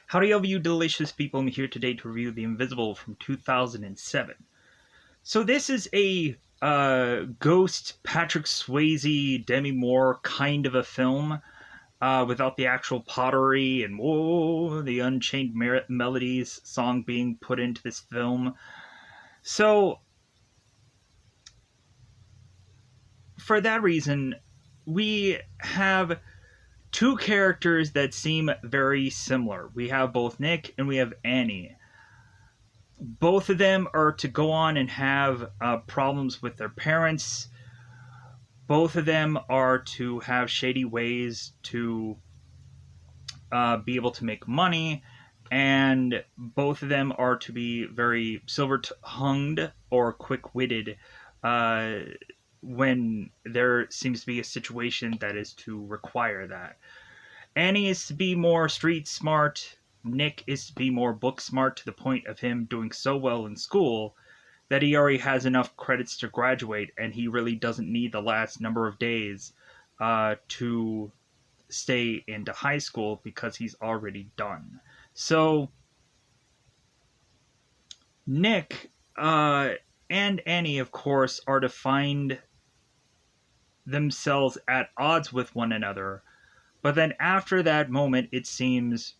Howdy, all of you delicious people. I'm here today to review The Invisible from 2007. So this is a ghost Patrick Swayze, Demi Moore kind of a film, without the actual pottery and whoa, the Unchained Melodies song being put into this film. So for that reason, we have two characters that seem very similar. We have both Nick and we have Annie. Both of them are to go on and have problems with their parents. Both of them are to have shady ways to be able to make money. And both of them are to be very silver-tongued or quick-witted when there seems to be a situation that is to require that. Annie is to be more street smart. Nick is to be more book smart, to the point of him doing so well in school that he already has enough credits to graduate and he really doesn't need the last number of days to stay into high school because he's already done. So Nick and Annie, of course, are to find themselves at odds with one another. But then after that moment, it seems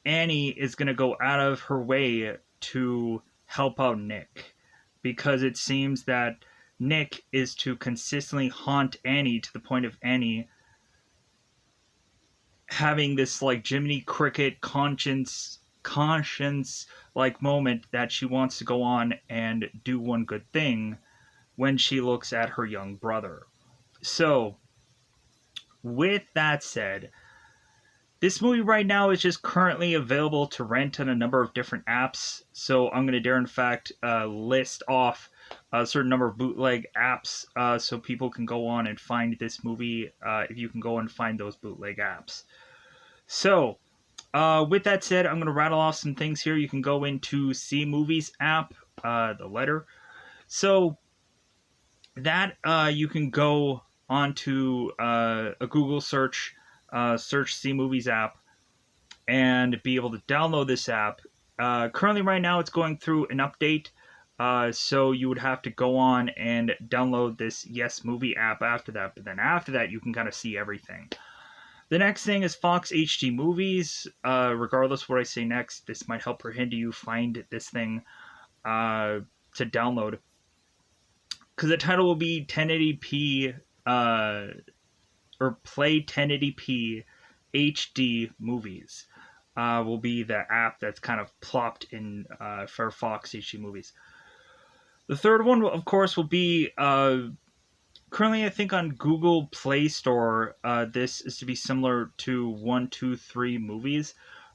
Annie is going to go out of her way to help out Nick, because it seems that Nick is to consistently haunt Annie to the point of Annie having this like Jiminy Cricket conscience like moment that she wants to go on and do one good thing when she looks at her young brother. So with that said, this movie right now is just currently available to rent on a number of different apps. So I'm going to dare, in fact, list off a certain number of bootleg apps so people can go on and find this movie if you can go and find those bootleg apps. So with that said, I'm going to rattle off some things here. You can go into C Movies app, the letter. So that you can go onto a Google search, search C Movies app, and be able to download this app. Currently, right now, it's going through an update, so you would have to go on and download this Yes Movie app after that. But then after that, you can kind of see everything. The next thing is Fox HD Movies. Regardless of what I say next, this might help or hinder you find this thing to download. Because the title will be 1080p, or Play 1080p HD Movies. Will be the app that's kind of plopped in for Fox HD Movies. The third one, of course, will be currently, I think, on Google Play Store. This is to be similar to 123 Movies.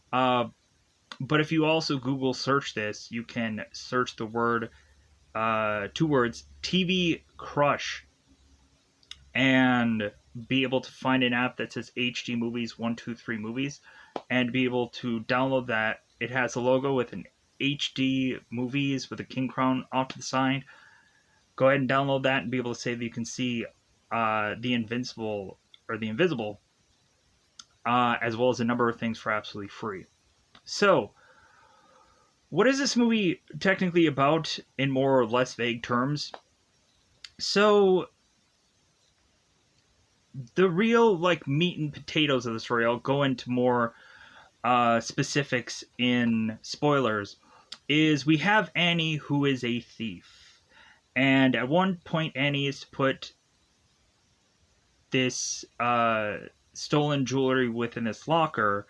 But if you also Google search this, you can search the word, two words, TV Crush, and be able to find an app that says HD Movies 123 Movies, and be able to download that. It has a logo with an HD Movies with a king crown off to the side. Go ahead and download that and be able to say that you can see The Invisible, as well as a number of things for absolutely free. So, what is this movie technically about in more or less vague terms? So, the real like meat and potatoes of the story, I'll go into more specifics in spoilers, is we have Annie, who is a thief. And at one point, Annie is to put this stolen jewelry within this locker.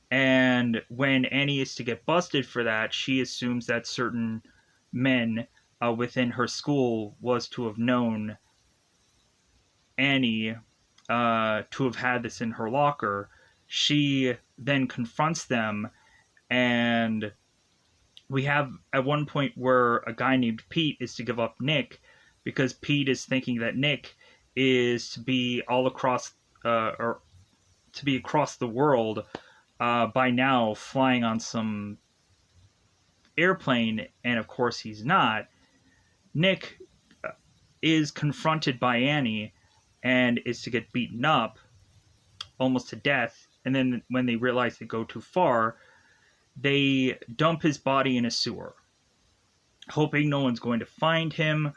And when Annie is to get busted for that, she assumes that certain men within her school was to have known Annie to have had this in her locker. She then confronts them, and we have at one point where a guy named Pete is to give up Nick because Pete is thinking that Nick is to be all across, or to be across the world by now, flying on some airplane, and of course he's not. Nick is confronted by Annie and is to get beaten up, almost to death, and then when they realize they go too far, they dump his body in a sewer, hoping no one's going to find him.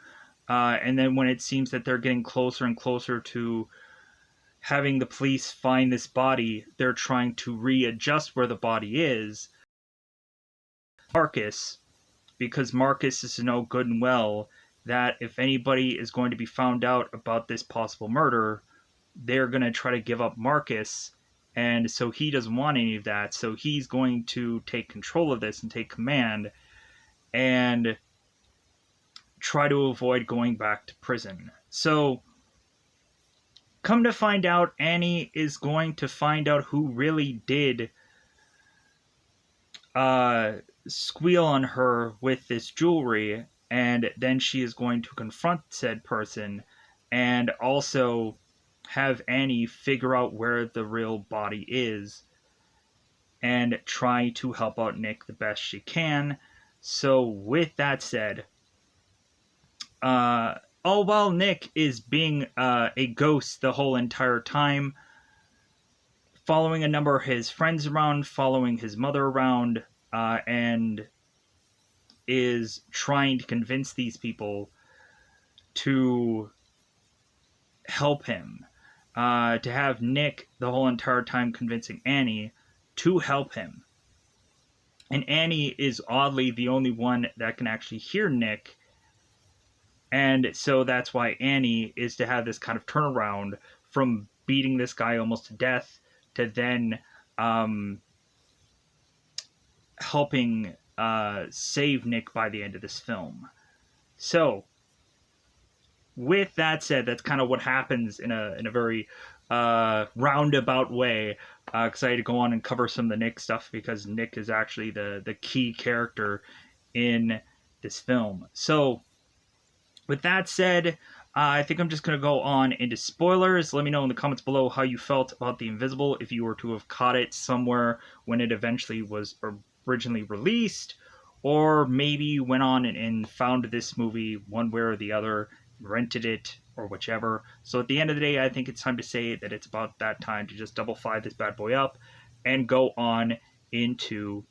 And then when it seems that they're getting closer and closer to having the police find this body, they're trying to readjust where the body is. Marcus, because Marcus is to know good and well that if anybody is going to be found out about this possible murder, they're going to try to give up Marcus. And so he doesn't want any of that. So he's going to take control of this and take command and try to avoid going back to prison. So, come to find out, Annie is going to find out who really did squeal on her with this jewelry, and then she is going to confront said person and also have Annie figure out where the real body is and try to help out Nick the best she can. So, with that said, all while Nick is being a ghost the whole entire time, following a number of his friends around, following his mother around, and is trying to convince these people to help him. To have Nick the whole entire time convincing Annie to help him. And Annie is oddly the only one that can actually hear Nick. And so that's why Annie is to have this kind of turnaround from beating this guy almost to death to then helping save Nick by the end of this film. So, with that said, that's kind of what happens in a very roundabout way. Because I had to go on and cover some of the Nick stuff because Nick is actually the key character in this film. So, with that said, I think I'm just going to go on into spoilers. Let me know in the comments below how you felt about The Invisible, if you were to have caught it somewhere when it eventually was originally released, or maybe went on and found this movie one way or the other, rented it, or whichever. So at the end of the day, I think it's time to say that it's about that time to just double fly this bad boy up and go on into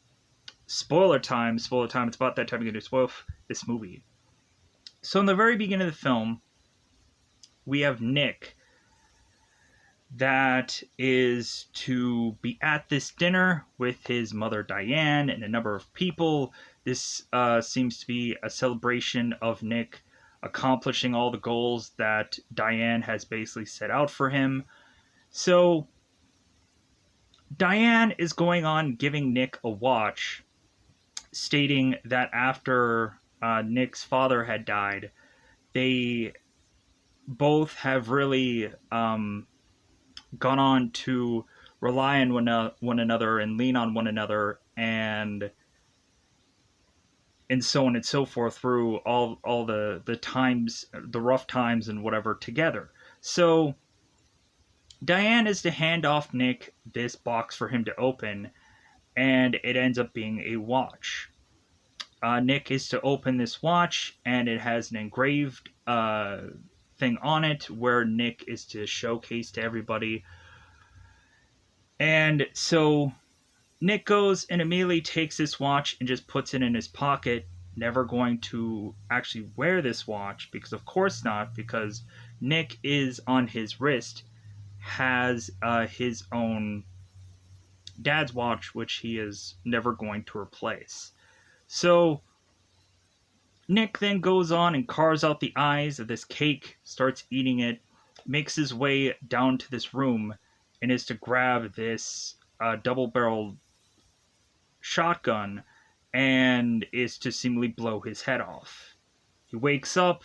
spoiler time. Spoiler time, it's about that time you're going to spoil this movie. So in the very beginning of the film, we have Nick that is to be at this dinner with his mother Diane and a number of people. This seems to be a celebration of Nick accomplishing all the goals that Diane has basically set out for him. So Diane is going on giving Nick a watch, stating that after Nick's father had died, they both have really gone on to rely on one another and lean on one another, and so on and so forth through all the times, the rough times and whatever together. So Diane is to hand off Nick this box for him to open, and it ends up being a watch. Nick is to open this watch, and it has an engraved thing on it where Nick is to showcase to everybody. And so Nick goes and immediately takes this watch and just puts it in his pocket, never going to actually wear this watch, because of course not, because Nick is on his wrist, has his own dad's watch, which he is never going to replace. So Nick then goes on and carves out the eyes of this cake, starts eating it, makes his way down to this room, and is to grab this double-barreled shotgun and is to seemingly blow his head off. He wakes up.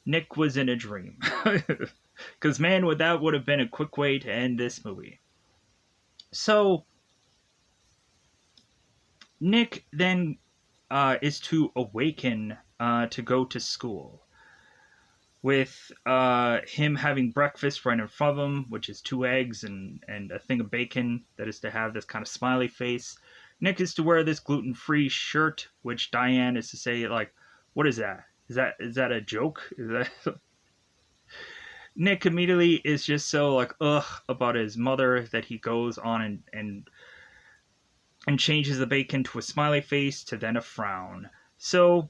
Nick was in a dream. Because, man, that would have been a quick way to end this movie. So Nick then is to awaken to go to school, with him having breakfast right in front of him, which is 2 eggs and a thing of bacon that is to have this kind of smiley face. Nick is to wear this gluten-free shirt, which Diane is to say, like, what is that? Is that a joke? Is that... Nick immediately is just so like ugh about his mother that he goes on and changes the bacon to a smiley face to then a frown. So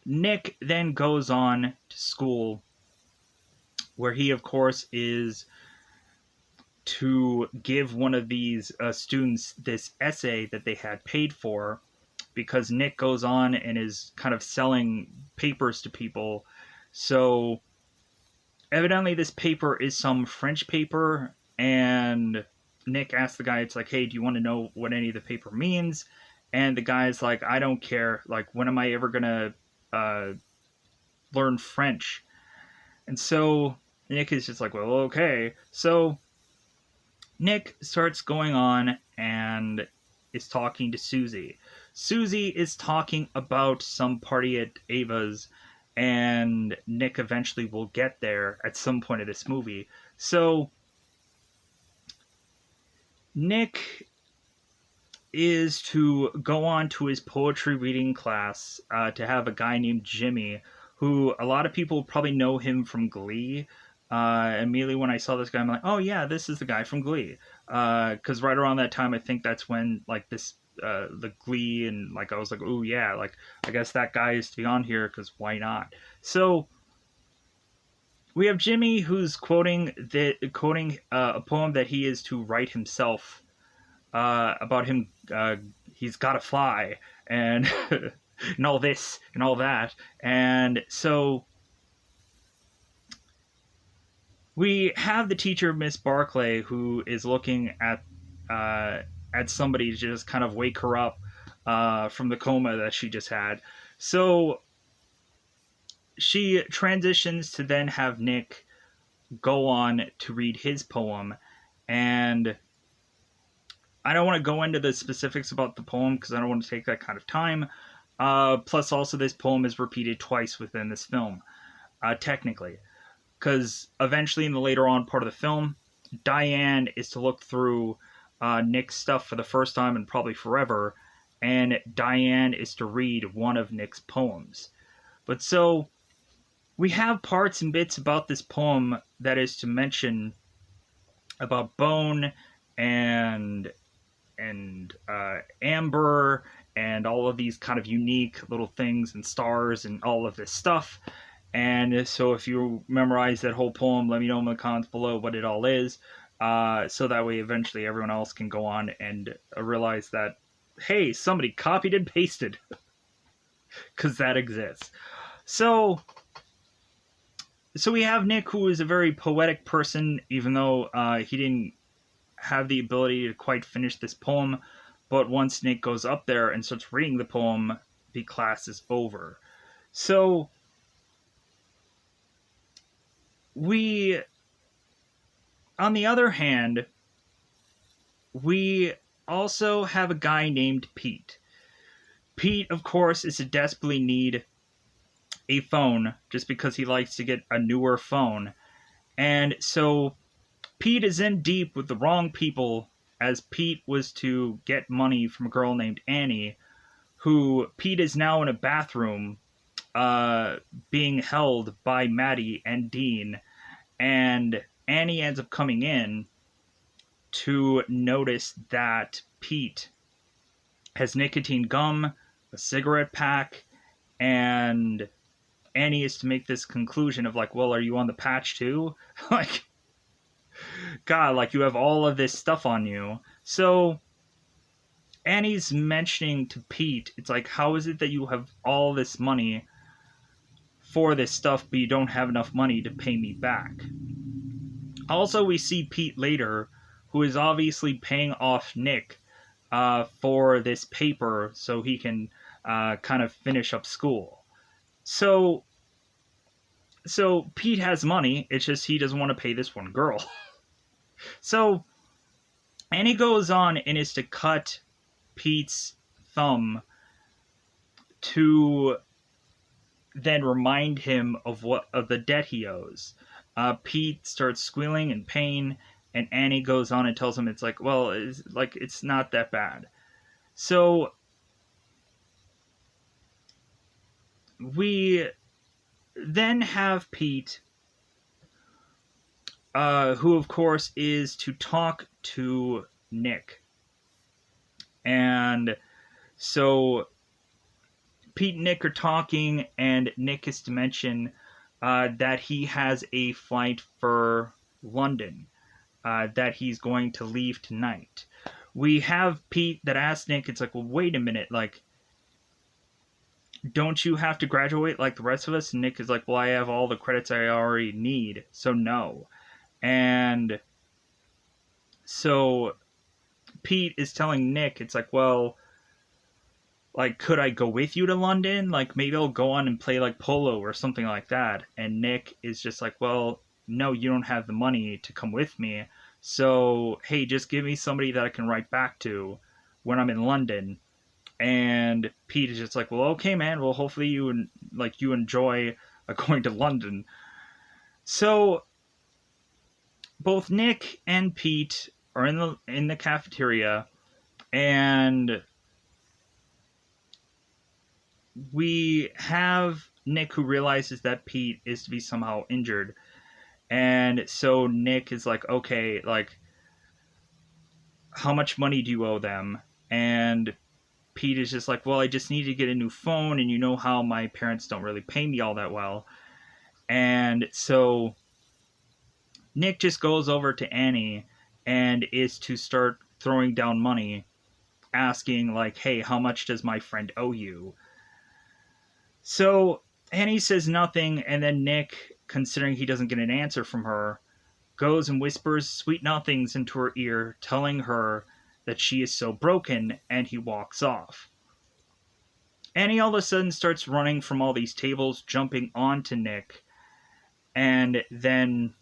Nick then goes on to school, where he, of course, is to give one of these students this essay that they had paid for, because Nick goes on and is kind of selling papers to people. So evidently, this paper is some French paper, and Nick asks the guy, it's like, hey, do you want to know what any of the paper means? And the guy's like, I don't care. Like, when am I ever going to learn French? And so Nick is just like, well, okay. So Nick starts going on and is talking to Susie. Susie is talking about some party at Ava's, and Nick eventually will get there at some point of this movie. So Nick is to go on to his poetry reading class to have a guy named Jimmy, who a lot of people probably know him from Glee. Immediately when I saw this guy, I'm like, oh yeah, this is the guy from Glee. Because right around that time, I think that's when like this the Glee, and like I was like, oh yeah, like I guess that guy is to be on here because why not? So we have Jimmy who's quoting a poem that he is to write himself about him. He's got to fly and and all this and all that, and so we have the teacher, Miss Barclay, who is looking at somebody to just kind of wake her up from the coma that she just had. So she transitions to then have Nick go on to read his poem, and I don't want to go into the specifics about the poem because I don't want to take that kind of time. Plus, also, this poem is repeated twice within this film, technically. Because eventually, in the later on part of the film, Diane is to look through Nick's stuff for the first time and probably forever, and Diane is to read one of Nick's poems. But so, we have parts and bits about this poem that is to mention about Bone and Amber and all of these kind of unique little things and stars and all of this stuff. And so if you memorize that whole poem, let me know in the comments below what it all is, so that way eventually everyone else can go on and realize that, hey, somebody copied and pasted, because that exists. So we have Nick, who is a very poetic person, even though he didn't have the ability to quite finish this poem. But once Nick goes up there and starts reading the poem, the class is over. So we, on the other hand, we also have a guy named Pete. Pete, of course, is to desperately need a phone just because he likes to get a newer phone. And so Pete is in deep with the wrong people, as Pete was to get money from a girl named Annie, who Pete is now in a bathroom being held by Maddie and Dean, and Annie ends up coming in to notice that Pete has nicotine gum, a cigarette pack, and Annie is to make this conclusion of like, well, are you on the patch too? Like, God, like you have all of this stuff on you. So Annie's mentioning to Pete, it's like, how is it that you have all this money for this stuff, but you don't have enough money to pay me back? Also, we see Pete later, who is obviously paying off Nick for this paper so he can kind of finish up school. So Pete has money, it's just he doesn't want to pay this one girl. So Annie goes on and is to cut Pete's thumb to then remind him of the debt he owes. Pete starts squealing in pain, and Annie goes on and tells him it's like, well, it's not that bad. So we then have Pete who of course is to talk to Nick. And so Pete and Nick are talking, and Nick is to mention that he has a flight for London, that he's going to leave tonight. We have Pete that asks Nick, it's like, well, wait a minute, like, don't you have to graduate like the rest of us? And Nick is like, well, I have all the credits I already need, so no. And so Pete is telling Nick, it's like, well, like, could I go with you to London? Like, maybe I'll go on and play like polo or something like that. And Nick is just like, well, no, you don't have the money to come with me. So, hey, just give me somebody that I can write back to when I'm in London. And Pete is just like, well, okay, man. Well, hopefully you enjoy going to London. So both Nick and Pete are in the cafeteria, and we have Nick who realizes that Pete is to be somehow injured. And so Nick is like, okay, like, how much money do you owe them? And Pete is just like, well, I just need to get a new phone, and you know how my parents don't really pay me all that well. And so Nick just goes over to Annie and is to start throwing down money, asking, like, hey, how much does my friend owe you? So Annie says nothing, and then Nick, considering he doesn't get an answer from her, goes and whispers sweet nothings into her ear, telling her that she is so broken, and he walks off. Annie all of a sudden starts running from all these tables, jumping onto Nick, and then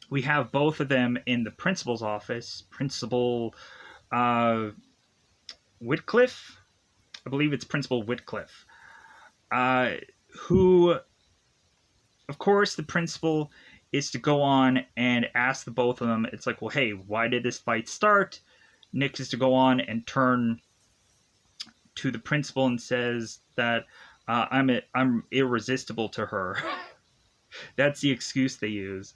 we have both of them in the principal's office. Principal uh, Whitcliffe? I believe it's Principal Whitcliffe. Who, of course, the principal is to go on and ask the both of them. It's like, well, hey, why did this fight start? Nick is to go on and turn to the principal and says that I'm irresistible to her. That's the excuse they use.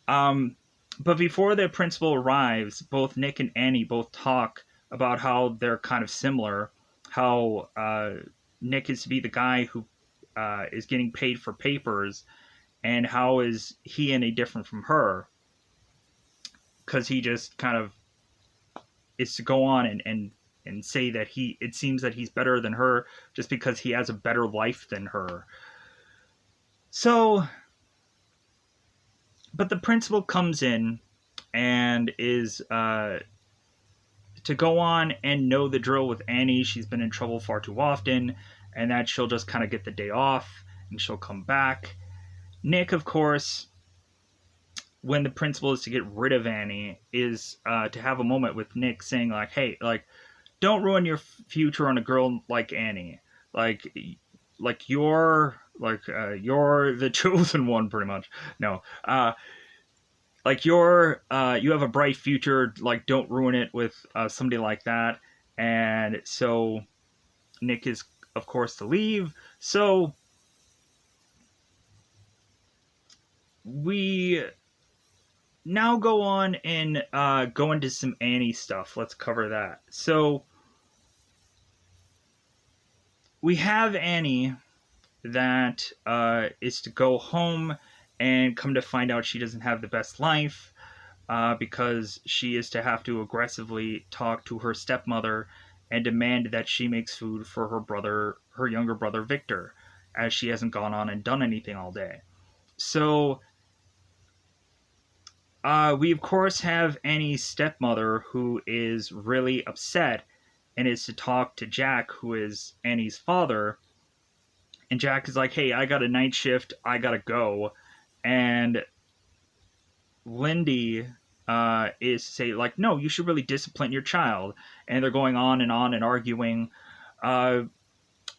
But before the principal arrives, both Nick and Annie both talk about how they're kind of similar. How Nick is to be the guy who is getting paid for papers, and how is he any different from her? Because he just kind of is to go on and say that it seems that he's better than her just because he has a better life than her. So, but the principal comes in and is to go on and know the drill with Annie. She's been in trouble far too often, and that she'll just kind of get the day off and she'll come back. Nick, of course, when the principal is to get rid of Annie, is to have a moment with Nick saying, like, hey, like, don't ruin your future on a girl like Annie. You're the chosen one, pretty much. No, you have a bright future. Like, don't ruin it with somebody like that. And so Nick is, of course, to leave. So we now go on and go into some Annie stuff. Let's cover that. So we have Annie that is to go home and come to find out she doesn't have the best life because she is to have to aggressively talk to her stepmother and demand that she makes food for her younger brother Victor, as she hasn't gone on and done anything all day. So we of course have Annie's stepmother, who is really upset and is to talk to Jack, who is Annie's father. And Jack is like, hey, I got a night shift, I gotta go. And Lindy is to say, like, no, you should really discipline your child. And they're going on and arguing.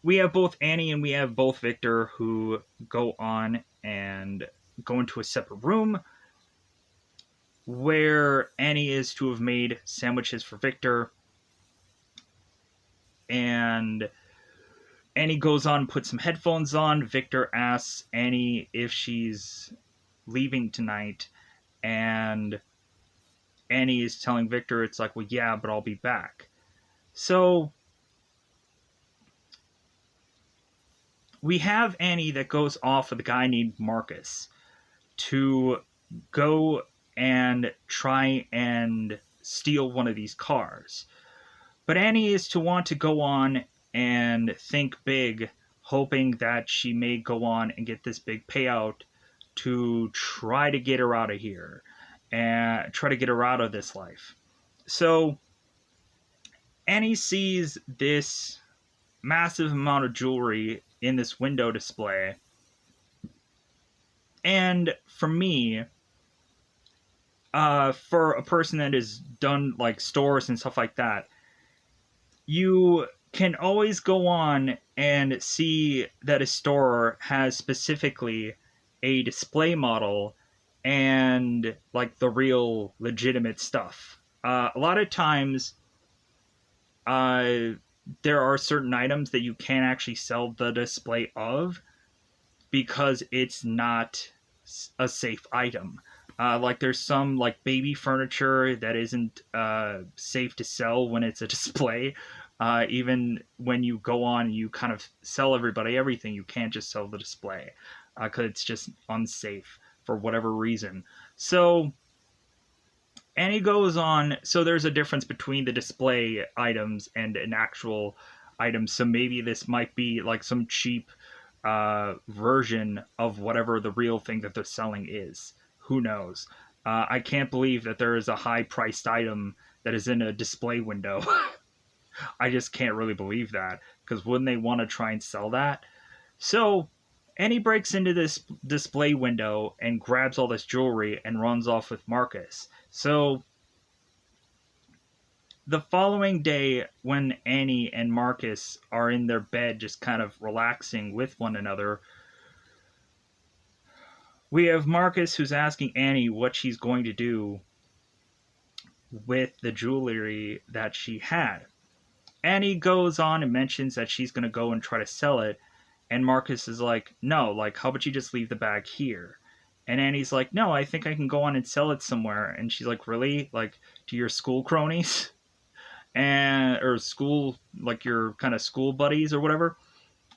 We have both Annie and we have both Victor, who go on and go into a separate room where Annie is to have made sandwiches for Victor. And Annie goes on, puts some headphones on. Victor asks Annie if she's leaving tonight. And Annie is telling Victor, it's like, well, yeah, but I'll be back. So we have Annie that goes off with a guy named Marcus to go and try and steal one of these cars. But Annie is to want to go on and think big, hoping that she may go on and get this big payout to try to get her out of here and try to get her out of this life. So Annie sees this massive amount of jewelry in this window display. And for me, for a person that has done like stores and stuff like that, you can always go on and see that a store has specifically a display model and like the real legitimate stuff. A lot of times, there are certain items that you can't actually sell the display of because it's not a safe item. Like there's some like baby furniture that isn't safe to sell when it's a display. Even when you go on and you kind of sell everybody everything, you can't just sell the display because it's just unsafe for whatever reason. So Annie goes on. So there's a difference between the display items and an actual item. So maybe this might be like some cheap version of whatever the real thing that they're selling is. Who knows? I can't believe that there is a high priced item that is in a display window. I just can't really believe that because wouldn't they want to try and sell that? So Annie breaks into this display window and grabs all this jewelry and runs off with Marcus. So the following day, when Annie and Marcus are in their bed just kind of relaxing with one another, we have Marcus who's asking Annie what she's going to do with the jewelry that she had. Annie goes on and mentions that she's going to go and try to sell it. And Marcus is like, no, like, how about you just leave the bag here? And Annie's like, no, I think I can go on and sell it somewhere. And she's like, really? Like, to your school cronies? Or school, like your kind of school buddies or whatever?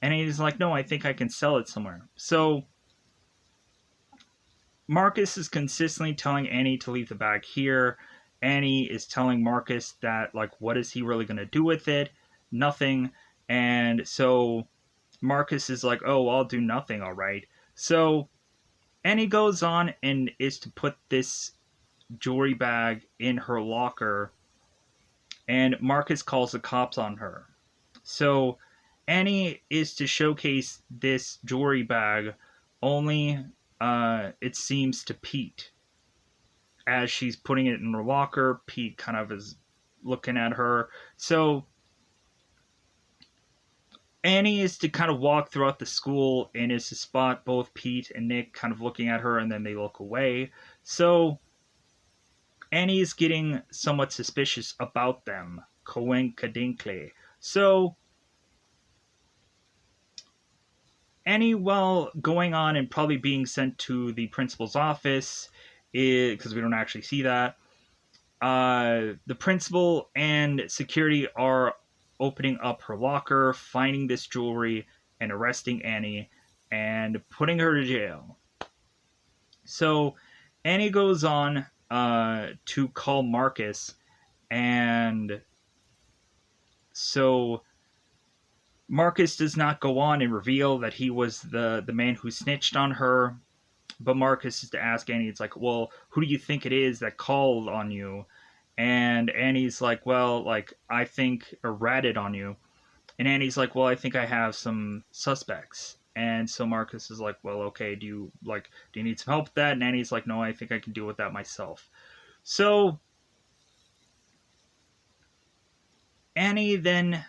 And he's like, no, I think I can sell it somewhere. So Marcus is consistently telling Annie to leave the bag here. Annie is telling Marcus that, like, what is he really going to do with it? Nothing. And so Marcus is like, oh, I'll do nothing, all right. So Annie goes on and is to put this jewelry bag in her locker, and Marcus calls the cops on her. So Annie is to showcase this jewelry bag only, it seems, to Pete. As she's putting it in her locker, Pete kind of is looking at her. So Annie is to kind of walk throughout the school and is to spot both Pete and Nick kind of looking at her, and then they look away. So Annie is getting somewhat suspicious about them. Coinkadinkly. So Annie, while going on and probably being sent to the principal's office, because we don't actually see that, the principal and security are opening up her locker, finding this jewelry, and arresting Annie and putting her to jail. So Annie goes on to call Marcus, and so Marcus does not go on and reveal that he was the man who snitched on her, but Marcus is to ask Annie, it's like, well, who do you think it is that called on you? And Annie's like, well, like, I think, or ratted on you. And Annie's like, well, I think I have some suspects. And so Marcus is like, well, okay, do you need some help with that? And Annie's like, no, I think I can deal with that myself. So Annie then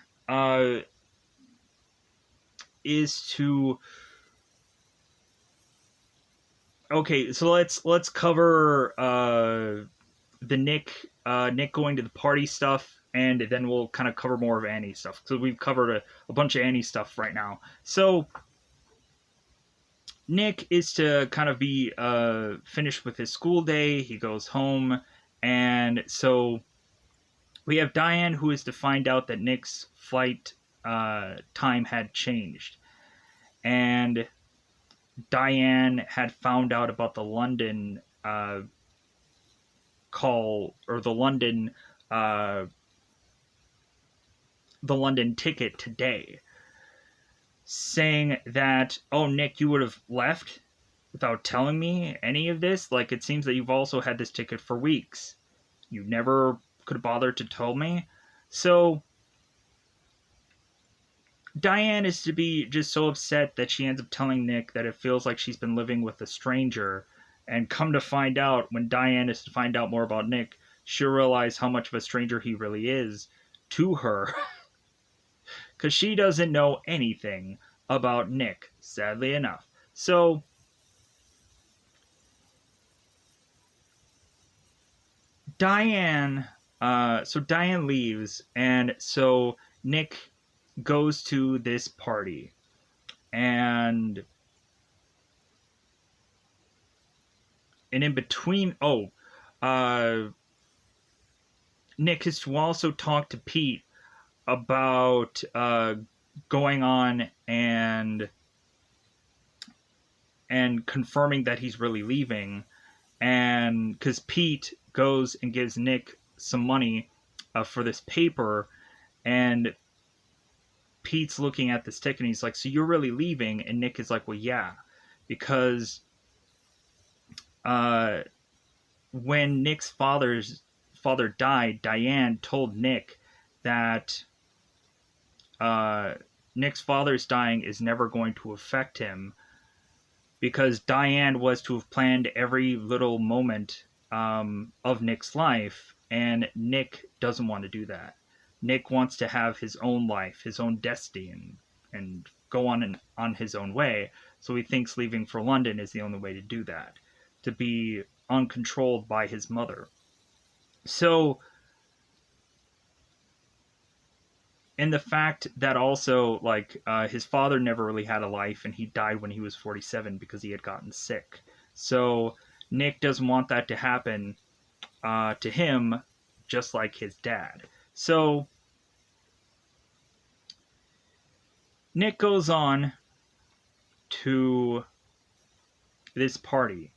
is to, okay, so let's cover the Nick going to the party stuff, and then we'll kind of cover more of Annie stuff. So we've covered a bunch of Annie stuff right now. So Nick is to kind of be finished with his school day. He goes home, and so we have Diane, who is to find out that Nick's flight time had changed, and Diane had found out about the London call, or uh, the London ticket today, saying that, oh, Nick, you would have left without telling me any of this. Like, it seems that you've also had this ticket for weeks. You never could bother to tell me. So Diane is to be just so upset that she ends up telling Nick that it feels like she's been living with a stranger. And come to find out, when Diane is to find out more about Nick, she'll realize how much of a stranger he really is to her. Because she doesn't know anything about Nick, sadly enough. So Diane, Diane leaves, and so Nick goes to this party, and in between, uh, Nick has to also talk to Pete about going on and confirming that he's really leaving, and because Pete goes and gives Nick some money for this paper, and Pete's looking at this ticket and he's like, "So you're really leaving?" And Nick is like, "Well, yeah, because uh, when Nick's father died, Diane told Nick that uh, Nick's father's dying is never going to affect him, because Diane was to have planned every little moment of Nick's life, and Nick doesn't want to do that. Nick wants to have his own life, his own destiny, and go on his own way. So he thinks leaving for London is the only way to do that, to be uncontrolled by his mother. So, and the fact that also, like, his father never really had a life, and he died when he was 47 because he had gotten sick. So Nick doesn't want that to happen to him, just like his dad. So Nick goes on to this party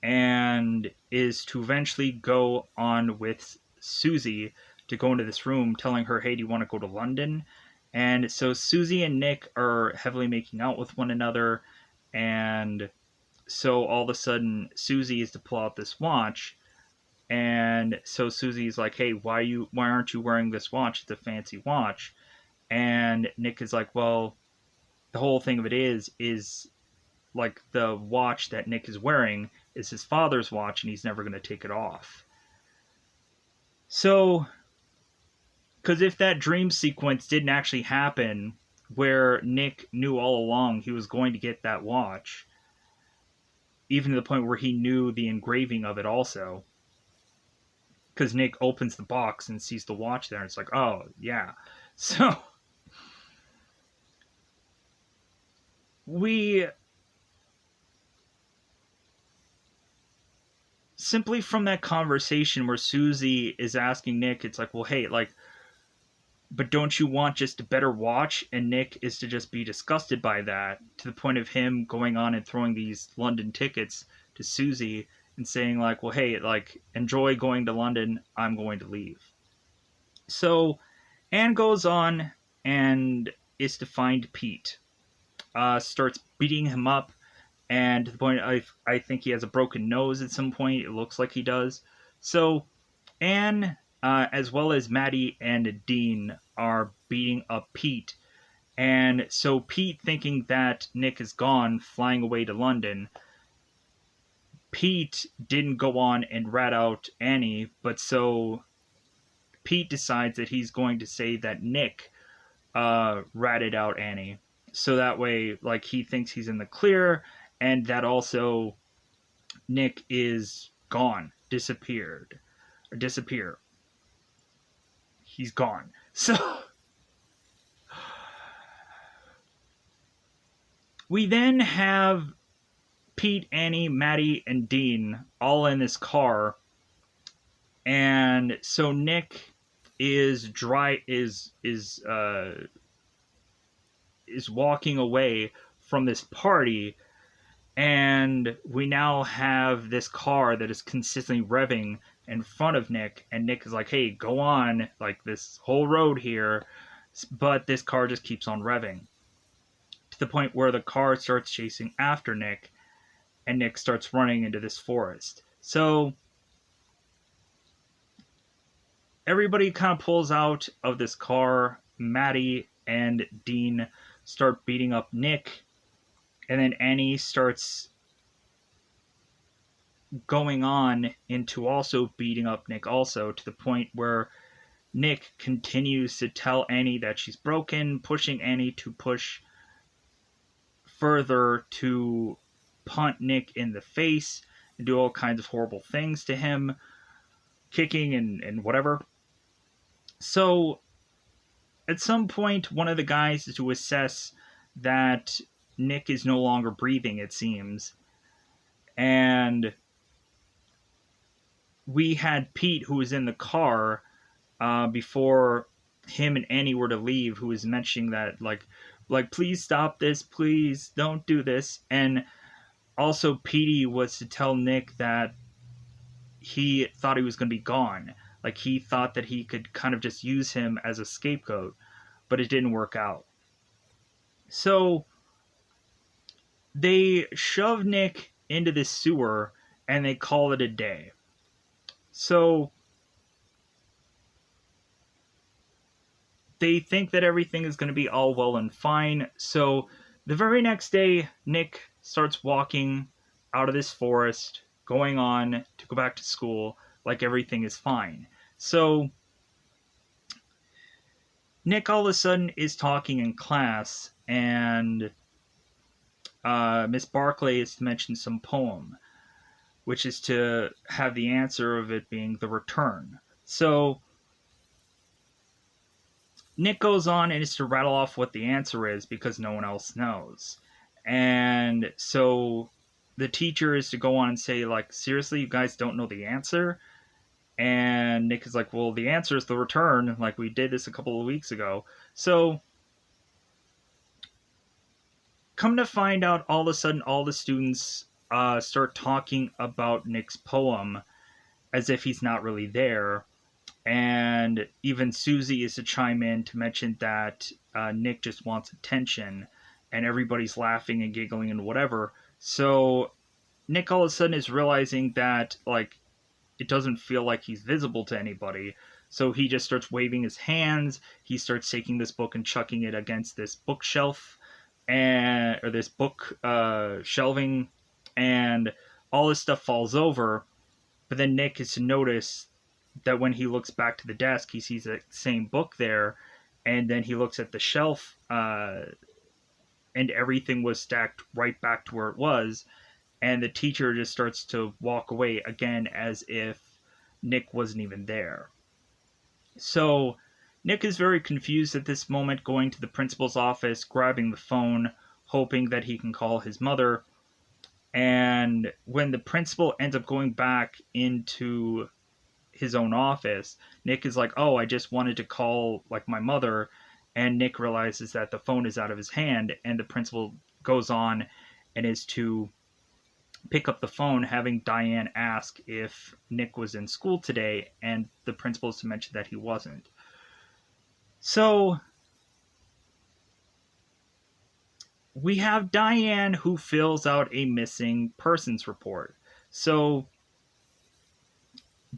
and is to eventually go on with Susie to go into this room, telling her, "Hey, do you want to go to London?" And so Susie and Nick are heavily making out with one another, and so all of a sudden Susie is to pull out this watch, and so Susie's like, "Hey, why aren't you wearing this watch? It's a fancy watch." And Nick is like, "Well, the whole thing of it is like the watch that Nick is wearing is his father's watch, and he's never going to take it off." So, because if that dream sequence didn't actually happen, where Nick knew all along he was going to get that watch, even to the point where he knew the engraving of it also, because Nick opens the box and sees the watch there, and it's like, oh, yeah. So, we simply from that conversation where Susie is asking Nick, it's like, well, hey, like, but don't you want just a better watch? And Nick is to just be disgusted by that, to the point of him going on and throwing these London tickets to Susie and saying, like, well, hey, like, enjoy going to London, I'm going to leave. So Anne goes on and is to find Pete, starts beating him up, and to the point I think he has a broken nose at some point. It looks like he does. So Anne, as well as Maddie and Dean, are beating up Pete. And so Pete, thinking that Nick is gone, flying away to London, Pete didn't go on and rat out Annie, but so Pete decides that he's going to say that Nick ratted out Annie. So that way, like, he thinks he's in the clear, and that also Nick is gone, disappeared, or disappear. He's gone. So we then have Pete, Annie, Maddie, and Dean all in this car. And so Nick is walking away from this party, and we now have this car that is consistently revving in front of Nick, and Nick is like, hey, go on, like, this whole road here, but this car just keeps on revving to the point where the car starts chasing after Nick, and Nick starts running into this forest. So everybody kind of pulls out of this car. Maddie and Dean start beating up Nick, and then Annie starts going on into also beating up Nick also, to the point where Nick continues to tell Annie that she's broken, pushing Annie to push further to punt Nick in the face and do all kinds of horrible things to him, kicking and whatever. So at some point, one of the guys is to assess that Nick is no longer breathing, it seems. And we had Pete, who was in the car before him and Annie were to leave, who was mentioning that, like, please stop this, please don't do this. And also Petey was to tell Nick that he thought he was going to be gone. Like, he thought that he could kind of just use him as a scapegoat, but it didn't work out. So they shove Nick into this sewer and they call it a day. So they think that everything is going to be all well and fine. So the very next day, Nick starts walking out of this forest, going on to go back to school like everything is fine. So Nick all of a sudden is talking in class, and Miss Barclay is to mention some poem, which is to have the answer of it being The Return. So Nick goes on and is to rattle off what the answer is because no one else knows. And so the teacher is to go on and say, like, seriously, you guys don't know the answer? And Nick is like, well, the answer is The Return. Like, we did this a couple of weeks ago. So come to find out, all of a sudden, all the students start talking about Nick's poem as if he's not really there. And even Susie is to chime in to mention that Nick just wants attention, and everybody's laughing and giggling and whatever. So Nick all of a sudden is realizing that, like, it doesn't feel like he's visible to anybody. So he just starts waving his hands. He starts taking this book and chucking it against this bookshelf, or this book shelving, and all this stuff falls over. But then Nick is to notice that when he looks back to the desk, he sees the same book there, and then he looks at the shelf, and everything was stacked right back to where it was, and the teacher just starts to walk away again as if Nick wasn't even there. So Nick is very confused at this moment, going to the principal's office, grabbing the phone, hoping that he can call his mother. And when the principal ends up going back into his own office, Nick is like, oh, I just wanted to call, like, my mother. And Nick realizes that the phone is out of his hand, and the principal goes on and is to pick up the phone, having Diane ask if Nick was in school today, and the principal is to mention that he wasn't. So we have Diane, who fills out a missing persons report. So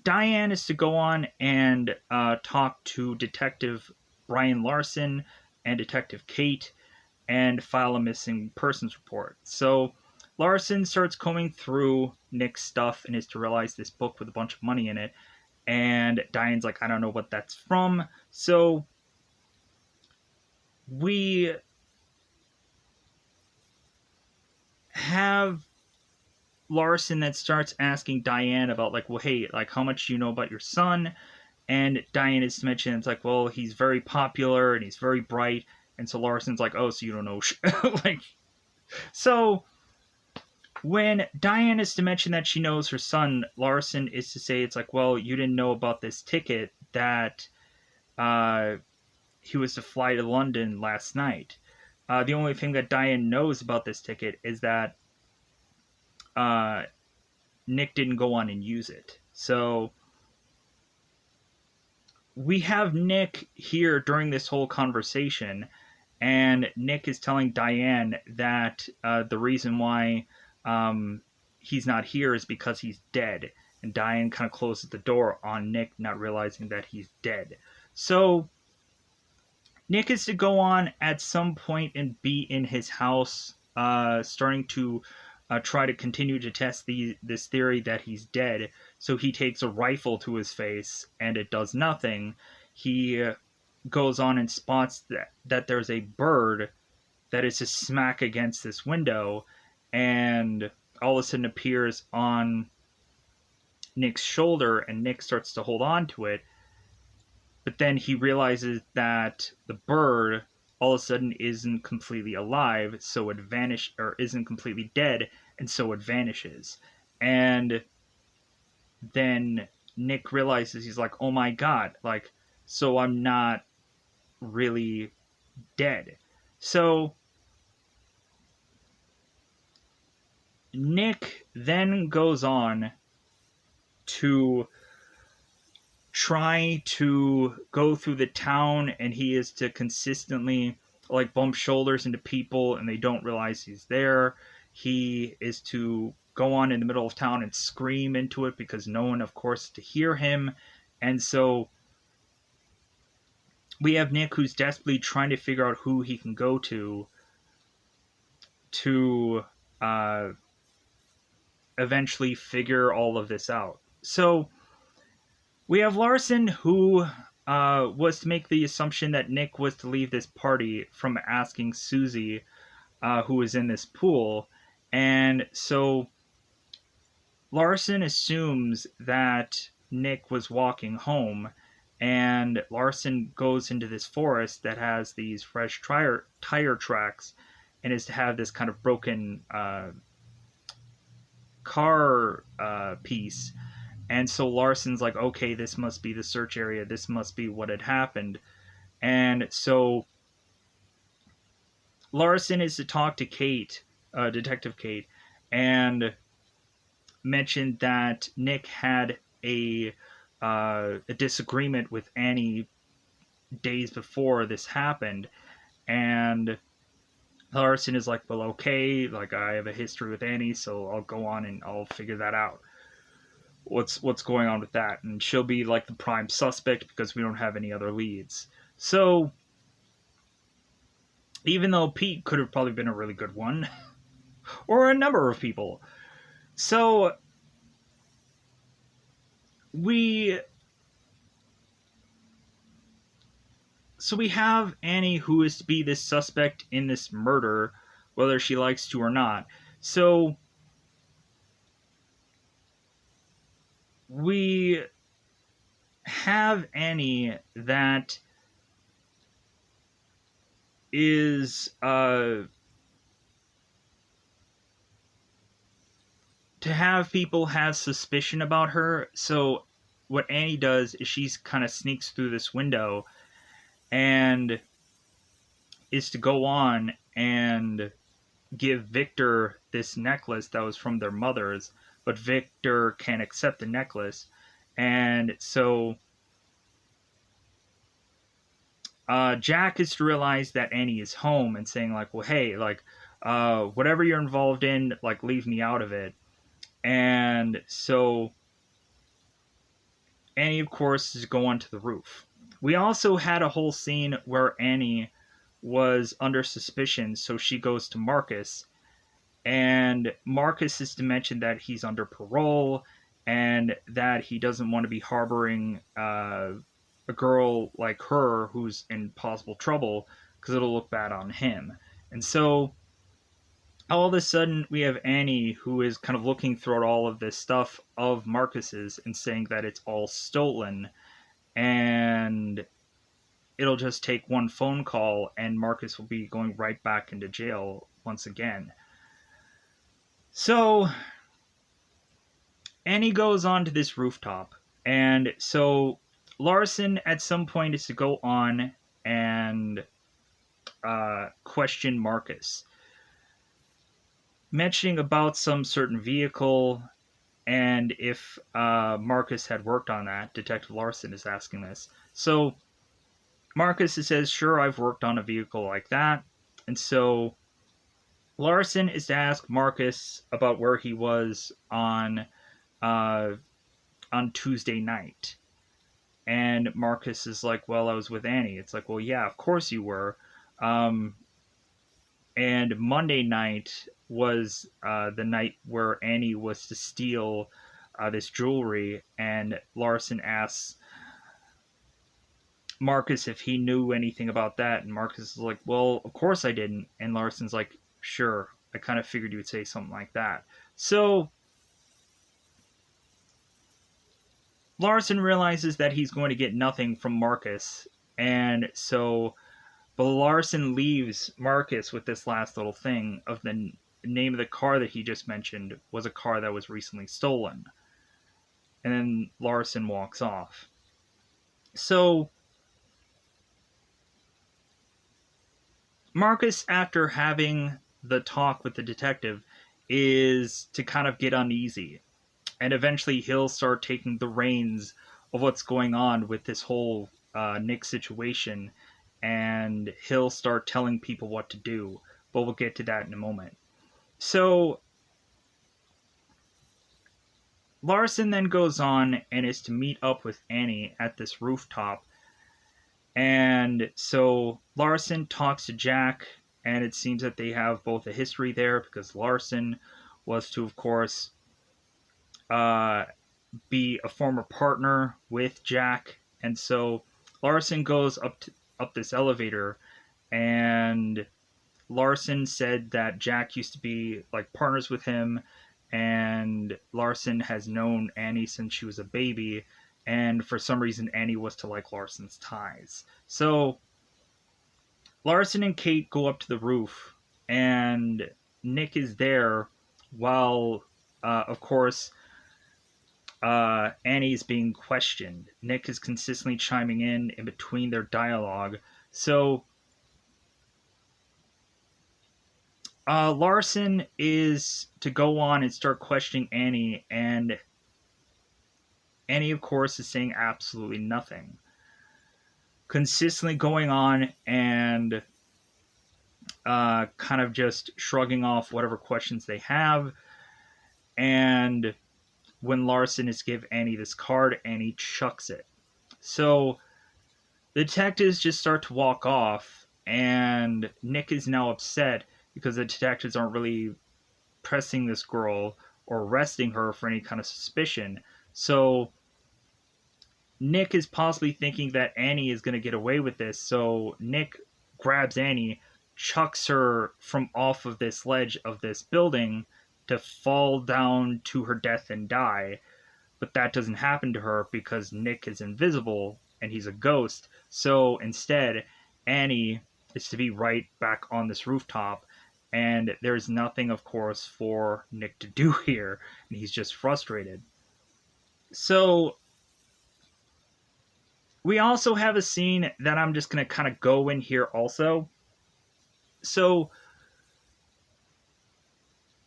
Diane is to go on and talk to Detective Brian Larson and Detective Kate and file a missing persons report. So Larson starts combing through Nick's stuff and is to realize this book with a bunch of money in it. And Diane's like, I don't know what that's from. So we have Larson that starts asking Diane about, like, well, hey, like, how much do you know about your son? And Diane is to mention, it's like, well, he's very popular and he's very bright. And so Larson's like, oh, so you don't know like, so When Diane is to mention that she knows her son, Larson is to say, it's like, well, you didn't know about this ticket that uh, he was to fly to London last night. The only thing that Diane knows about this ticket is that uh, Nick didn't go on and use it. So we have Nick here during this whole conversation, and Nick is telling Diane that the reason why he's not here is because he's dead. And Diane kind of closes the door on Nick, not realizing that he's dead. So Nick is to go on at some point and be in his house, starting to try to continue to test this theory that he's dead. So he takes a rifle to his face, and it does nothing. He goes on and spots that there's a bird that is to smack against this window, and all of a sudden appears on Nick's shoulder, and Nick starts to hold on to it. But then he realizes that the bird all of a sudden isn't completely alive, so it vanishes, or isn't completely dead, and so it vanishes. And then Nick realizes, he's like, oh my god, like, so I'm not really dead. So Nick then goes on to try to go through the town, and he is to consistently like bump shoulders into people and they don't realize he's there. He is to go on in the middle of town and scream into it because no one, of course, is to hear him. And so we have Nick, who's desperately trying to figure out who he can go to eventually figure all of this out. So we have Larson, who was to make the assumption that Nick was to leave this party from asking Susie, who was in this pool. And so Larson assumes that Nick was walking home, and Larson goes into this forest that has these fresh tire tracks, and is to have this kind of broken car piece. And so Larson's like, okay, this must be the search area. This must be what had happened. And so Larson is to talk to Kate, Detective Kate, and mention that Nick had a disagreement with Annie days before this happened. And Larson is like, well, okay, like, I have a history with Annie, so I'll go on and I'll figure that out. What's going on with that, and she'll be like the prime suspect because we don't have any other leads. So even though Pete could have probably been a really good one, or a number of people, so we have Annie, who is to be this suspect in this murder, whether she likes to or not. So we have Annie that is to have people have suspicion about her. So what Annie does is she's kind of sneaks through this window and is to go on and give Victor this necklace that was from their mother's, but Victor can't accept the necklace. And so Jack is to realize that Annie is home and saying like, well, hey, like, whatever you're involved in, like, leave me out of it. And so Annie, of course, is going to the roof. We also had a whole scene where Annie was under suspicion, so she goes to Marcus, and Marcus is to mention that he's under parole and that he doesn't want to be harboring a girl like her who's in possible trouble because it'll look bad on him. And so all of a sudden we have Annie, who is kind of looking through all of this stuff of Marcus's and saying that it's all stolen, and it'll just take one phone call and Marcus will be going right back into jail once again. So Annie goes on to this rooftop, and so Larson at some point is to go on and question Marcus, mentioning about some certain vehicle, and if Marcus had worked on that. Detective Larson is asking this. So Marcus says, "Sure, I've worked on a vehicle like that." And so Larson is to ask Marcus about where he was uh, on Tuesday night. And Marcus is like, "Well, I was with Annie." It's like, "Well, yeah, of course you were." Um, and Monday night was the night where Annie was to steal this jewelry, and Larson asks Marcus if he knew anything about that, and Marcus is like, "Well, of course I didn't." And Larson's like, "Sure, I kind of figured you would say something like that." So Larson realizes that he's going to get nothing from Marcus, and so but Larson leaves Marcus with this last little thing of the name of the car that he just mentioned was a car that was recently stolen. And then Larson walks off. So Marcus, after having the talk with the detective, is to kind of get uneasy. And eventually he'll start taking the reins of what's going on with this whole Nick situation. And he'll start telling people what to do. But we'll get to that in a moment. So Larson then goes on and is to meet up with Annie at this rooftop. And so Larson talks to Jack, and it seems that they have both a history there because Larson was to, of course, uh, be a former partner with Jack. And so Larson goes up this elevator, and Larson said that Jack used to be like partners with him, and Larson has known Annie since she was a baby, and for some reason Annie was to like Larson's ties. So Larson and Kate go up to the roof, and Nick is there while, of course, Annie's being questioned. Nick is consistently chiming in between their dialogue. So Larson is to go on and start questioning Annie, and Annie, of course, is saying absolutely nothing. Consistently going on and kind of just shrugging off whatever questions they have. And when Larson is give Annie this card, Annie chucks it. So the detectives just start to walk off, and Nick is now upset because the detectives aren't really pressing this girl or arresting her for any kind of suspicion. So Nick is possibly thinking that Annie is going to get away with this. So Nick grabs Annie, chucks her from off of this ledge of this building to fall down to her death and die. But that doesn't happen to her because Nick is invisible and he's a ghost. So instead, Annie is to be right back on this rooftop. And there's nothing, of course, for Nick to do here. And he's just frustrated. So we also have a scene that I'm just going to kind of go in here also. So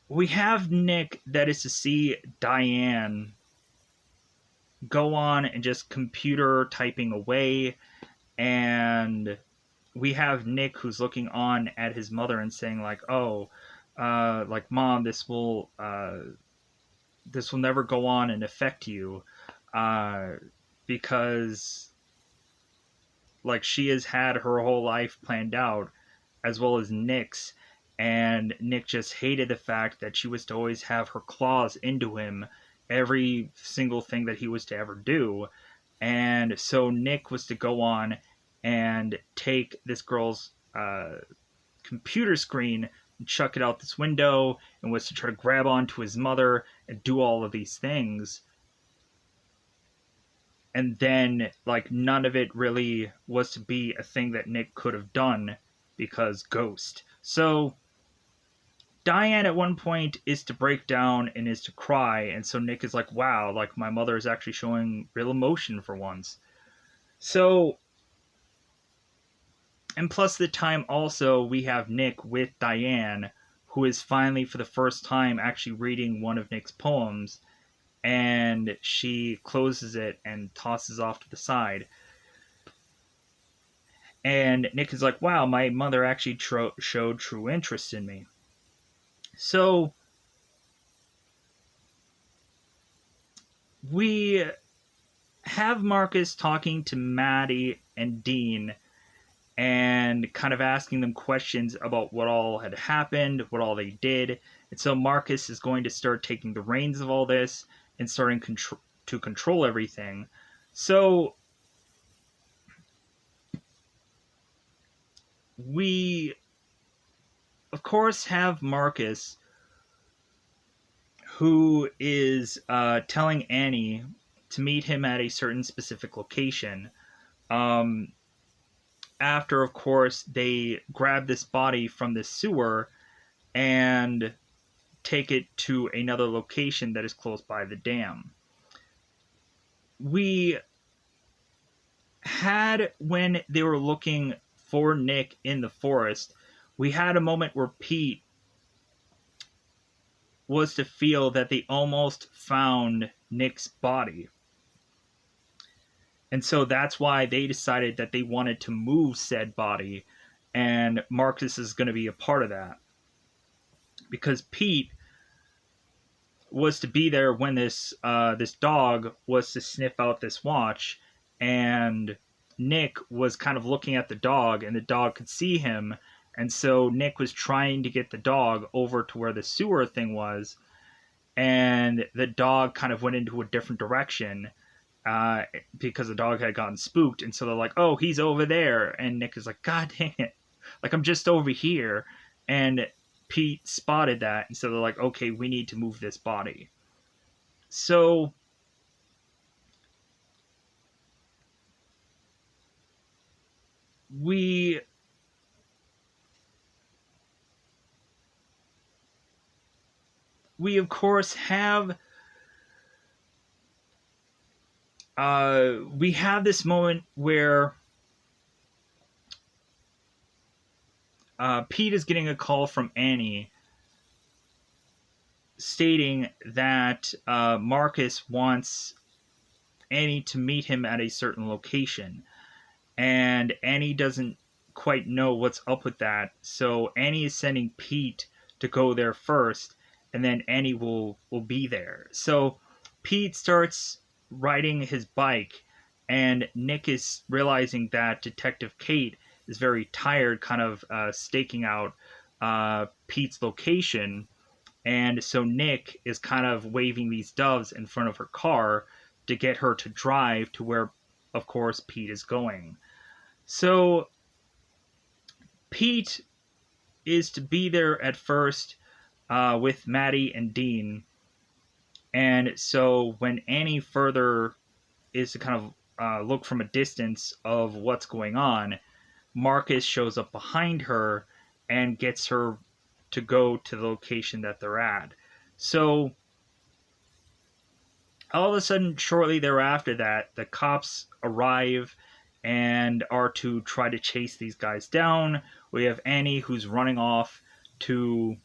we have Nick that is to see Diane go on and just computer typing away, and we have Nick who's looking on at his mother and saying like, "Oh, like mom, this will never go on and affect you, uh, because like she has had her whole life planned out, as well as Nick's." And Nick just hated the fact that she was to always have her claws into him every single thing that he was to ever do. And so Nick was to go on and take this girl's computer screen and chuck it out this window, and was to try to grab onto his mother and do all of these things. And then, like, none of it really was to be a thing that Nick could have done because Ghost. So Diane at one point is to break down and is to cry, and so Nick is like, wow, like my mother is actually showing real emotion for once. So, and plus the time also we have Nick with Diane, who is finally for the first time actually reading one of Nick's poems, and she closes it and tosses off to the side. And Nick is like, wow, my mother actually showed true interest in me. So we have Marcus talking to Maddie and Dean and kind of asking them questions about what all had happened, what all they did. And so Marcus is going to start taking the reins of all this and starting to control everything. So we, of course, have Marcus, who is telling Annie to meet him at a certain specific location. After, of course, they grab this body from the sewer and take it to another location that is close by the dam. We had, when they were looking for Nick in the forest, we had a moment where Pete was to feel that they almost found Nick's body. And so that's why they decided that they wanted to move said body, and Marcus is going to be a part of that. Because Pete was to be there when this dog was to sniff out this watch, and Nick was kind of looking at the dog, and the dog could see him, and so Nick was trying to get the dog over to where the sewer thing was, and the dog kind of went into a different direction because the dog had gotten spooked, and so they're like, oh, he's over there, and Nick is like, god dang it, like I'm just over here, and Pete spotted that, and so they're like, okay, we need to move this body. So we of course have we have this moment where Pete is getting a call from Annie stating that Marcus wants Annie to meet him at a certain location. And Annie doesn't quite know what's up with that. So Annie is sending Pete to go there first, and then Annie will be there. So Pete starts riding his bike, and Nick is realizing that Detective Kate is very tired, kind of staking out Pete's location. And so Nick is kind of waving these doves in front of her car to get her to drive to where, of course, Pete is going. So Pete is to be there at first with Maddie and Dean. And so when Annie further is to kind of look from a distance of what's going on, Marcus shows up behind her and gets her to go to the location that they're at. So all of a sudden, shortly thereafter that, the cops arrive and are to try to chase these guys down. We have Annie, who's running off to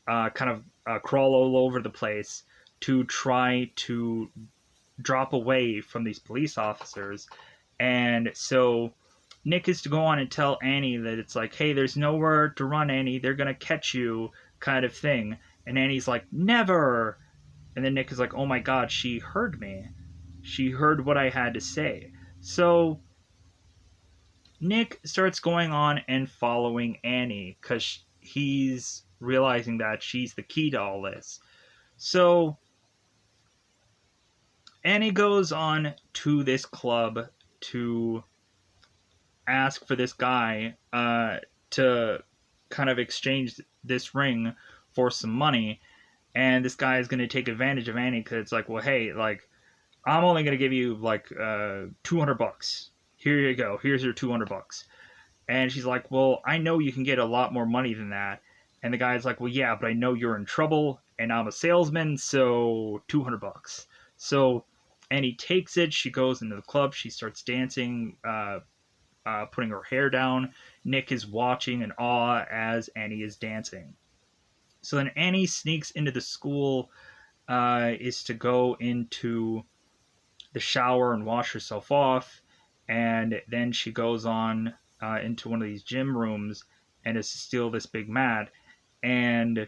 kind of crawl all over the place to try to drop away from these police officers. And so Nick is to go on and tell Annie that it's like, hey, there's nowhere to run, Annie. They're going to catch you, kind of thing. And Annie's like, never. And then Nick is like, oh my god, she heard me. She heard what I had to say. So Nick starts going on and following Annie because he's realizing that she's the key to all this. So Annie goes on to this club to ask for this guy to kind of exchange this ring for some money. And this guy is going to take advantage of Annie because it's like, well, hey, like, I'm only going to give you like $200. Here you go. Here's your $200. And she's like, well, I know you can get a lot more money than that. And the guy's like, well, yeah, but I know you're in trouble and I'm a salesman, so $200. So Annie takes it. She goes into the club. She starts dancing, putting her hair down. Nick is watching in awe as Annie is dancing. So then Annie sneaks into the school, is to go into the shower and wash herself off. And then she goes on into one of these gym rooms and is to steal this big mat and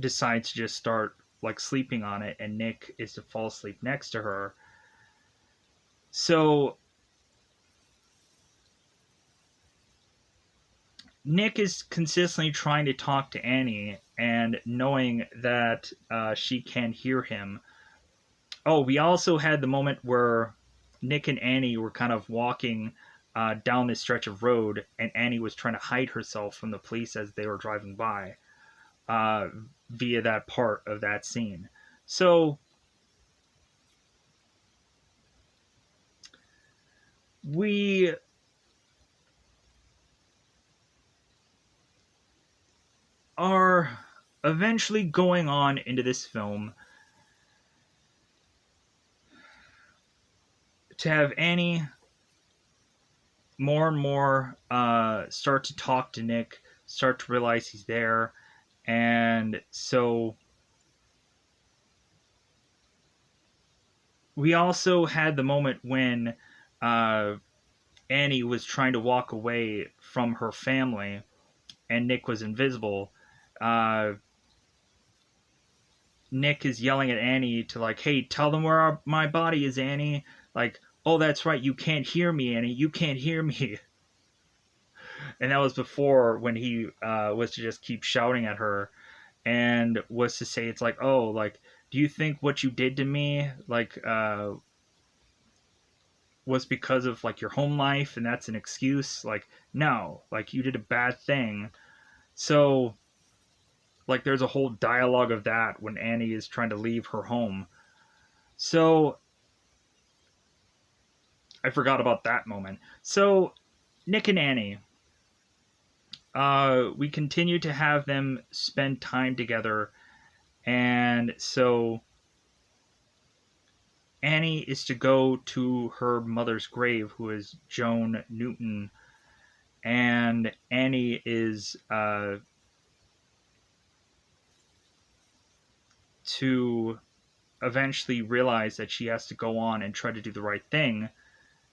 decides to just start like sleeping on it. And Nick is to fall asleep next to her. So Nick is consistently trying to talk to Annie and knowing that she can't hear him. Oh, we also had the moment where Nick and Annie were kind of walking down this stretch of road, and Annie was trying to hide herself from the police as they were driving by uh, via that part of that scene. So we are eventually going on into this film to have Annie more and more start to talk to Nick, start to realize he's there. And so we also had the moment when uh, Annie was trying to walk away from her family and Nick was invisible. Uh, Nick is yelling at Annie to, like, hey, tell them where my body is, Annie. Like, oh, that's right, you can't hear me, Annie. You can't hear me. And that was before when he was to just keep shouting at her and was to say, it's like, oh, like, do you think what you did to me, like, was because of like your home life and that's an excuse? Like, no, like you did a bad thing. So like there's a whole dialogue of that when Annie is trying to leave her home. So I forgot about that moment. So Nick and Annie, we continue to have them spend time together. And so Annie is to go to her mother's grave, who is Joan Newton. And Annie is to eventually realize that she has to go on and try to do the right thing,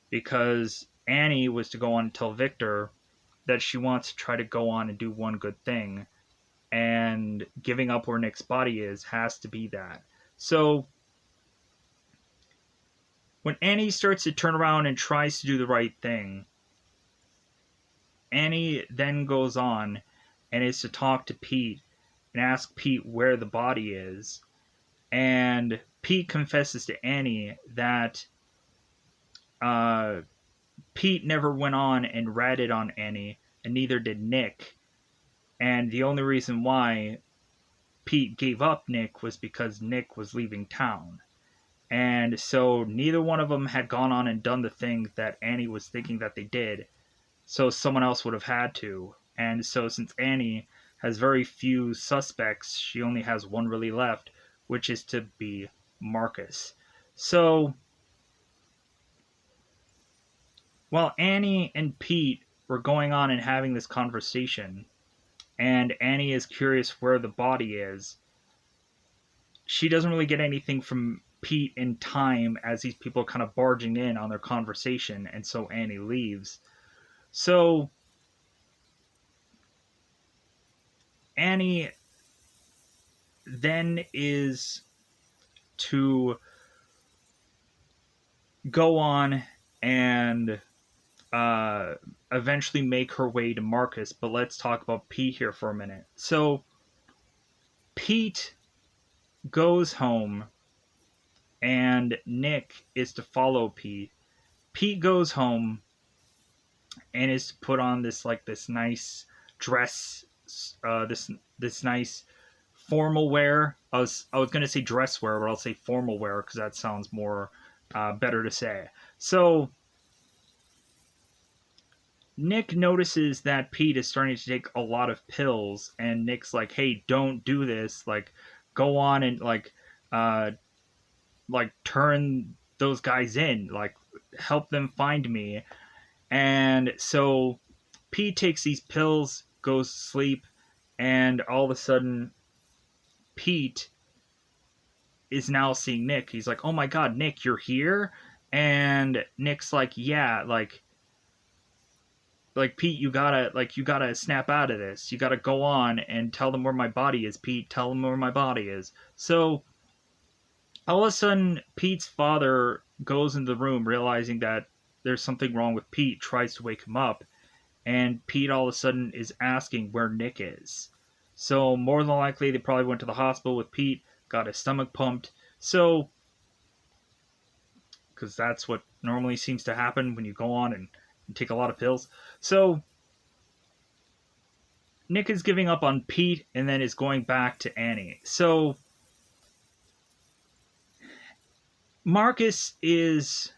because Annie was to go on and tell Victor that she wants to try to go on and do one good thing, and giving up where Nick's body is has to be that. So when Annie starts to turn around and tries to do the right thing, Annie then goes on and is to talk to Pete and ask Pete where the body is. And Pete confesses to Annie that uh, Pete never went on and ratted on Annie, and neither did Nick. And the only reason why Pete gave up Nick was because Nick was leaving town. And so neither one of them had gone on and done the thing that Annie was thinking that they did. So someone else would have had to. And so since Annie has very few suspects, she only has one really left, which is to be Marcus. So while Annie and Pete were going on and having this conversation, and Annie is curious where the body is, she doesn't really get anything from Pete in time as these people are kind of barging in on their conversation, and so Annie leaves. So Annie then is to go on and eventually make her way to Marcus, but let's talk about Pete here for a minute. So Pete goes home and Nick is to follow Pete. Pete goes home and is to put on this nice dress, this nice formal wear. I was gonna say dress wear, but I'll say formal wear because that sounds more better to say. So Nick notices that Pete is starting to take a lot of pills, and Nick's like, "Hey, don't do this. Like, go on and uh, turn those guys in. Like, help them find me." And so Pete takes these pills, goes to sleep, and all of a sudden, Pete is now seeing Nick. He's like, "Oh my God, Nick, you're here!" And Nick's like, "Yeah, like Pete, you gotta snap out of this. You gotta go on and tell them where my body is, Pete. Tell them where my body is." So all of a sudden, Pete's father goes in the room, realizing that there's something wrong with Pete. Tries to wake him up, and Pete all of a sudden is asking where Nick is. So more than likely, they probably went to the hospital with Pete, got his stomach pumped. So because that's what normally seems to happen when you go on and take a lot of pills. So Nick is giving up on Pete and then is going back to Annie. So Marcus is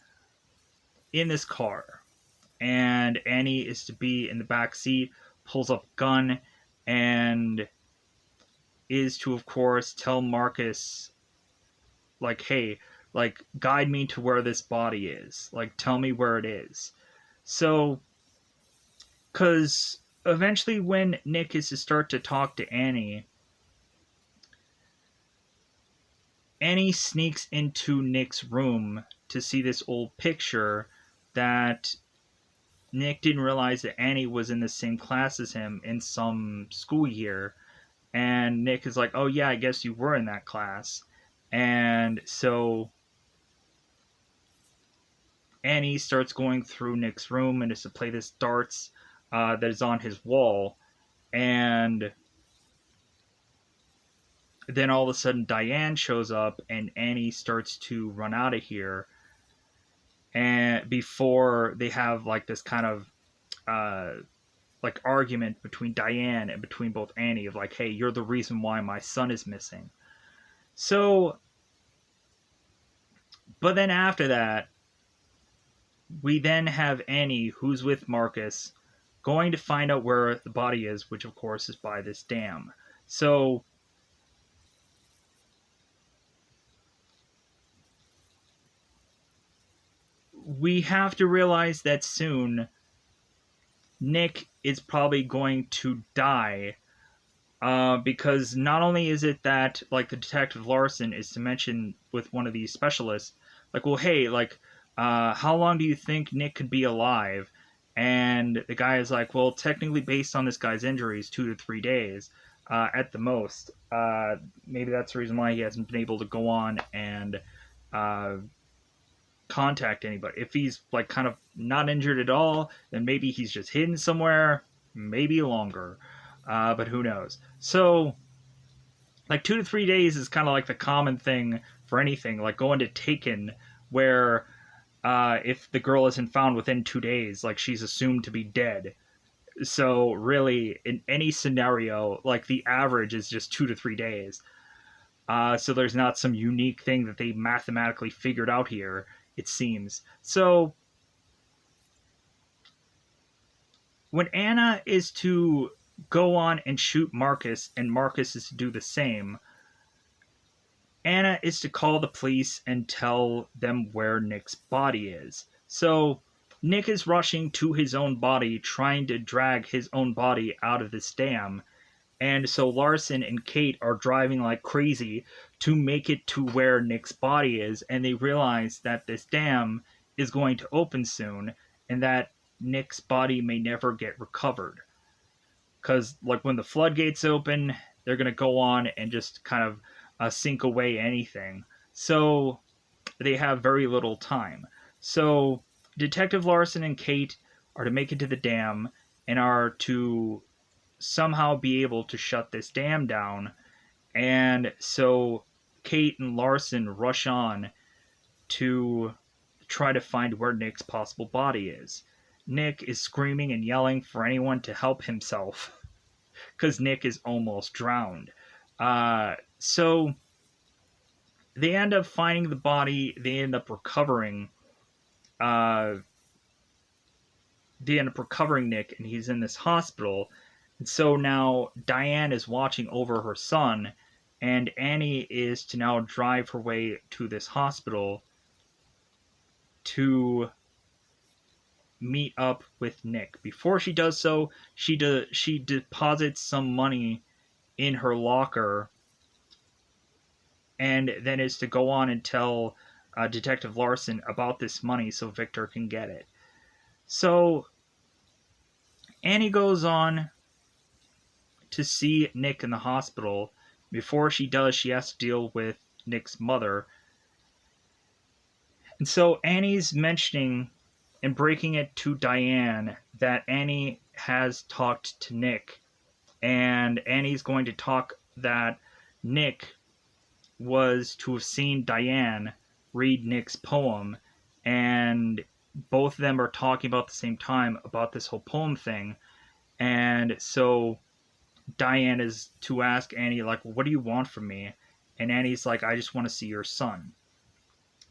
in this car, and Annie is to be in the back seat, pulls up a gun, and is to, of course, tell Marcus, like, "Hey, like, guide me to where this body is. Like, tell me where it is." So, because eventually, when Nick is to start to talk to Annie, Annie sneaks into Nick's room to see this old picture that Nick didn't realize that Annie was in the same class as him in some school year. And Nick is like, "Oh, yeah, I guess you were in that class." And so Annie starts going through Nick's room and is to play this darts that is on his wall. And then all of a sudden, Diane shows up, and Annie starts to run out of here. And before they have like this kind of like argument between Diane and between both Annie of like, "Hey, you're the reason why my son is missing." So, but then after that, we then have Annie, who's with Marcus, going to find out where the body is, which of course is by this dam. So we have to realize that soon Nick is probably going to die, because not only is it that like the detective Larson is to mention with one of these specialists, like, "Well, hey, like, how long do you think Nick could be alive?" And the guy is like, "Well, technically, based on this guy's injuries, 2 to 3 days at the most. Maybe that's the reason why he hasn't been able to go on and uh, contact anybody. If he's like kind of not injured at all, then maybe he's just hidden somewhere, maybe longer, but who knows." So like 2 to 3 days is kind of like the common thing for anything, like going to Taken, where if the girl isn't found within 2 days, like she's assumed to be dead. So really, in any scenario, like the average is just 2 to 3 days. So there's not some unique thing that they mathematically figured out here, it seems. So when Anna is to go on and shoot Marcus, and Marcus is to do the same, Anna is to call the police and tell them where Nick's body is. So Nick is rushing to his own body, trying to drag his own body out of this dam. And so Larson and Kate are driving like crazy to make it to where Nick's body is. And they realize that this dam is going to open soon and that Nick's body may never get recovered. Because, like, when the floodgates open, they're going to go on and just kind of sink away anything. So they have very little time. So Detective Larson and Kate are to make it to the dam and are to somehow be able to shut this dam down. And so Kate and Larson rush on to try to find where Nick's possible body is. Nick is screaming and yelling for anyone to help himself because Nick is almost drowned. So they end up finding the body. They end up recovering uh, they end up recovering Nick, and he's in this hospital. And so now Diane is watching over her son, and Annie is to now drive her way to this hospital to meet up with Nick. Before she does so, she deposits some money in her locker, and then is to go on and tell Detective Larson about this money so Victor can get it. So Annie goes on to see Nick in the hospital. Before she does, she has to deal with Nick's mother. And so Annie's mentioning and breaking it to Diane that Annie has talked to Nick, and Annie's going to talk that Nick was to have seen Diane read Nick's poem, and both of them are talking about the same time about this whole poem thing. And so Diane is to ask Annie, like, what do you want from me? And Annie's like, I just want to see your son.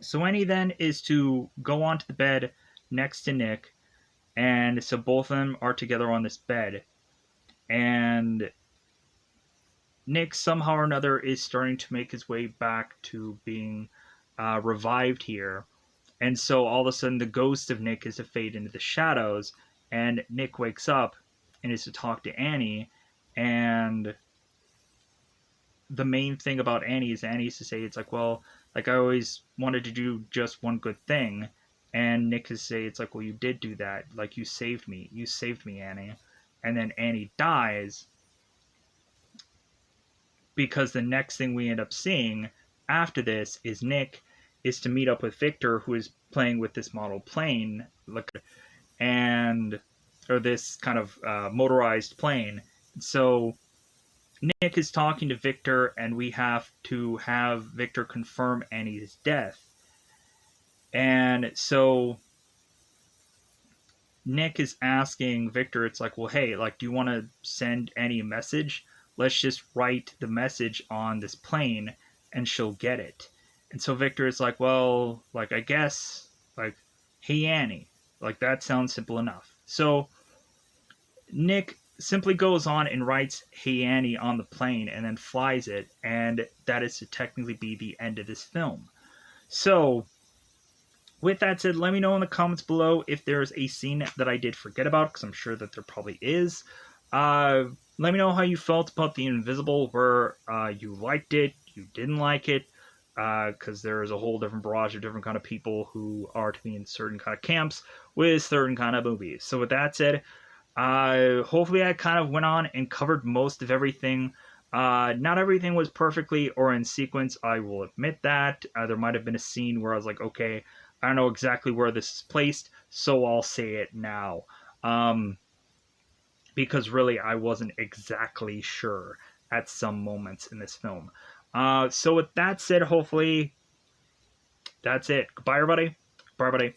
So Annie then is to go onto the bed next to Nick, and so both of them are together on this bed. And Nick, somehow or another, is starting to make his way back to being revived here. And so all of a sudden, the ghost of Nick is to fade into the shadows, and Nick wakes up and is to talk to Annie. And the main thing about Annie is Annie's to say, it's like, well, like, I always wanted to do just one good thing. And Nick is to say, it's like, well, you did do that. Like, you saved me. You saved me, Annie. And then Annie dies, because the next thing we end up seeing after this is Nick is to meet up with Victor, who is playing with this model plane, and or this kind of motorized plane. So Nick is talking to Victor, and we have to have Victor confirm Annie's death. And so Nick is asking Victor, it's like, well, hey, like, do you want to send Annie a message? Let's just write the message on this plane and she'll get it. And so Victor is like, well, like, I guess, like, hey, Annie. Like, that sounds simple enough. So Nick simply goes on and writes hey, Annie on the plane and then flies it. And that is to technically be the end of this film. So with that said, let me know in the comments below if there's a scene that I did forget about, because I'm sure that there probably is. Let me know how you felt about The Invisible, where you liked it, you didn't like it, because there's a whole different barrage of different kind of people who are to be in certain kind of camps with certain kind of movies. So with that said, hopefully I kind of went on and covered most of everything. Not everything was perfectly or in sequence, I will admit that. There might have been a scene where I was like, okay, I don't know exactly where this is placed, so I'll say it now. Because really, I wasn't exactly sure at some moments in this film. So with that said, hopefully, that's it. Goodbye, everybody. Bye, everybody.